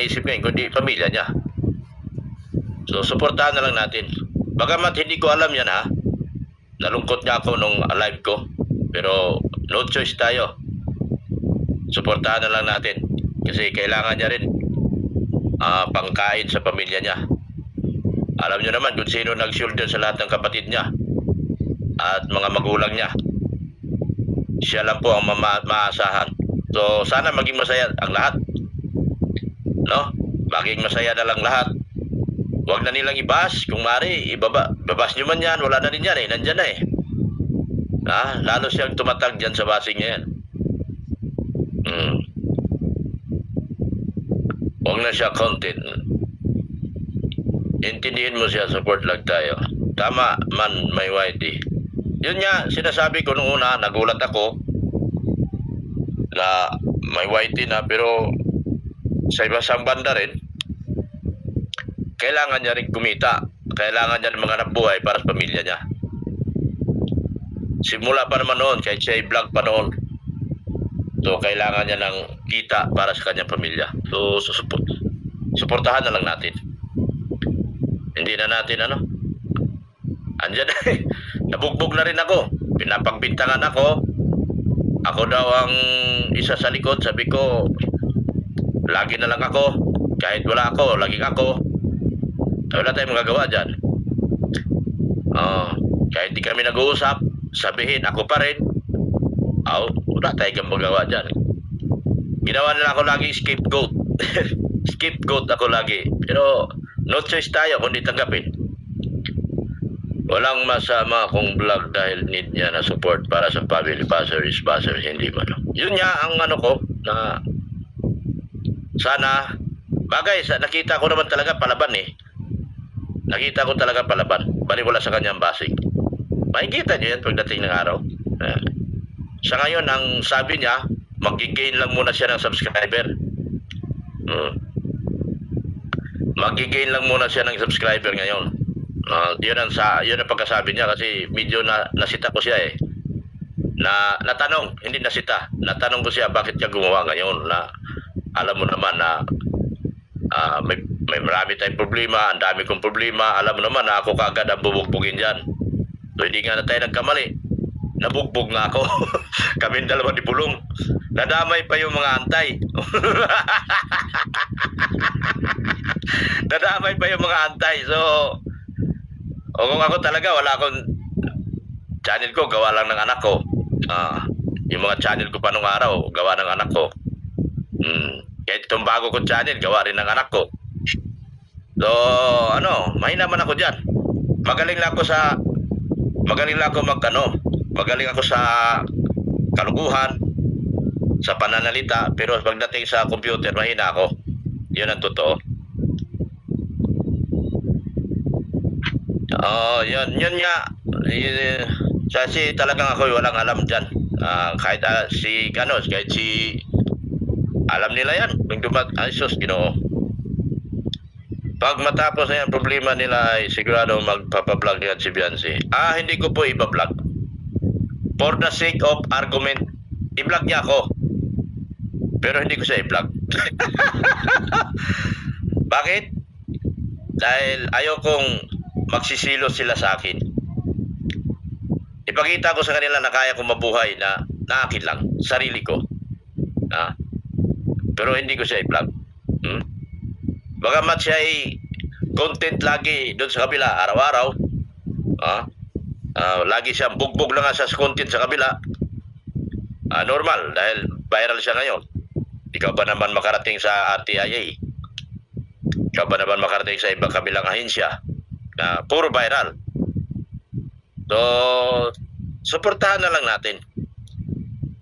naisip ngayon, kundi pamilya niya. So, suportahan na lang natin. Bagamat hindi ko alam yan ha. Nalungkot nga ako nung live ko. Pero, no choice tayo. Suportahan na lang natin. Kasi kailangan niya rin pangkain sa pamilya niya. Alam niyo naman kung sino nag-shoulder sa lahat ng kapatid niya at mga magulang niya. Siya lang po ang maasahan. So, sana maging masaya ang lahat. No? Maging masaya na lang lahat. Huwag na nilang ibas. Kung maaari, babas nyo man yan. Wala na rin yan eh. Nandyan na eh. Lalo siyang tumatag dyan sa basing niya yan. Huwag na siya content. Intindihin mo siya. Support lang tayo. Tama man, may whitey. Yun nga, sinasabi ko nung una, nagulat ako na may whitey na, pero sa ibang banda rin, kailangan niya rin kumita. Kailangan niya ng mga nabuhay para sa pamilya niya. Simula pa naman noon, kahit siya i-vlog pa noon. So, kailangan niya ng kita para sa kanyang pamilya. So, suportahan na lang natin. Hindi na natin andyan na eh. Nabugbog na rin ako. Pinapagbintangan ako. Ako daw ang isa sa likod. Sabi ko, lagi na lang ako. Kahit wala ako, laging ako. Wala tayong magagawa dyan. Kahit di kami nag-uusap, sabihin, ako pa rin. Wala tayong magawa dyan. Ginawa nila ako lagi scapegoat. Scapegoat ako lagi. Pero, no choice tayo kundi tanggapin. Walang masama kung vlog dahil need niya na support para sa family. Buzzers, hindi man. Yun nga ang ko na sana bagay, nakita ko naman talaga palaban eh. Nakita ko talaga palaban. Baliwala sa kanyang basing. Makikita niyo yan pagdating ng araw. Sa ngayon, ang sabi niya, mag-gain lang muna siya ng subscriber. Mag-gain lang muna siya ng subscriber ngayon. Yun ang pagkasabi niya kasi medyo nasita ko siya eh. Natanong, hindi nasita. Natanong ko siya bakit niya gumawa ngayon na alam mo naman na may marami tayong problema, ang dami kong problema. Alam mo naman na ako kaagad ang bubugbugin dyan. So hindi nga na tayo nagkamali. Nabugbog nga ako. Kaming dalawa ni Pulong. Nadamay pa yung mga antay. Nadamay pa yung mga antay. So, kung ako talaga, wala akong channel ko, gawa lang ng anak ko. Yung mga channel ko pa nung araw, gawa ng anak ko. Kahit itong bago kong channel, gawa rin ng anak ko. So, mahina man ako dyan. Magaling lang ako sa kalukuhan, sa pananalita, pero pagdating sa computer, mahina ako. Yun ang totoo. Yun nga. Kasi talagang ako walang alam dyan. Kahit alam nila yan. Ginoo. Pag matapos na yan, problema nila ay sigurado magpapablog yan si Beyonce. Hindi ko po ibablog. For the sake of argument, i-vlog niya ako. Pero hindi ko siya i-vlog. Bakit? Dahil ayaw kong magsisilo sila sa akin. Ipakita ko sa kanila na kaya kong mabuhay na akin lang, sarili ko. Pero hindi ko siya i-vlog. Bagamat siya ay content lagi doon sa kabila, araw-araw. Lagi siyang bugbog lang sa content sa kabila. Normal, dahil viral siya ngayon. Ikaw ba naman makarating sa RTIA? Ikaw ba naman makarating sa ibang kabilang ahensya na puro viral? So, suportahan na lang natin.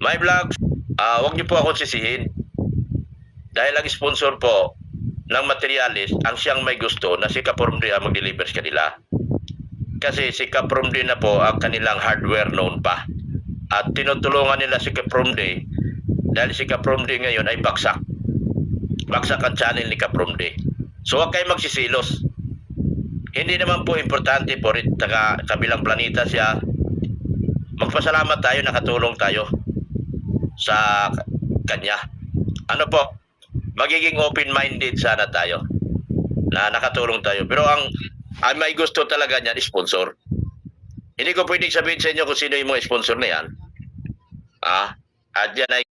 My vlogs, huwag niyo po ako sisihin. Dahil ang sponsor po ng materialis, ang siyang may gusto na si Kapromdi ang mag-deliver sa kanila. Kasi si Kapromdi na po ang kanilang hardware noon pa. At tinutulungan nila si Kapromdi dahil si Kapromdi ngayon ay baksak. Baksak ang channel ni Kapromdi. So huwag kayo magsisilos. Hindi naman po importante po rin kabilang planeta siya. Magpasalamat tayo, nakatulong tayo sa kanya. magiging open-minded sana tayo na nakatulong tayo. Pero ang may gusto talaga niyan, sponsor. Hindi ko pwedeng sabihin sa inyo kung sino yung mga sponsor na yan. At yan ay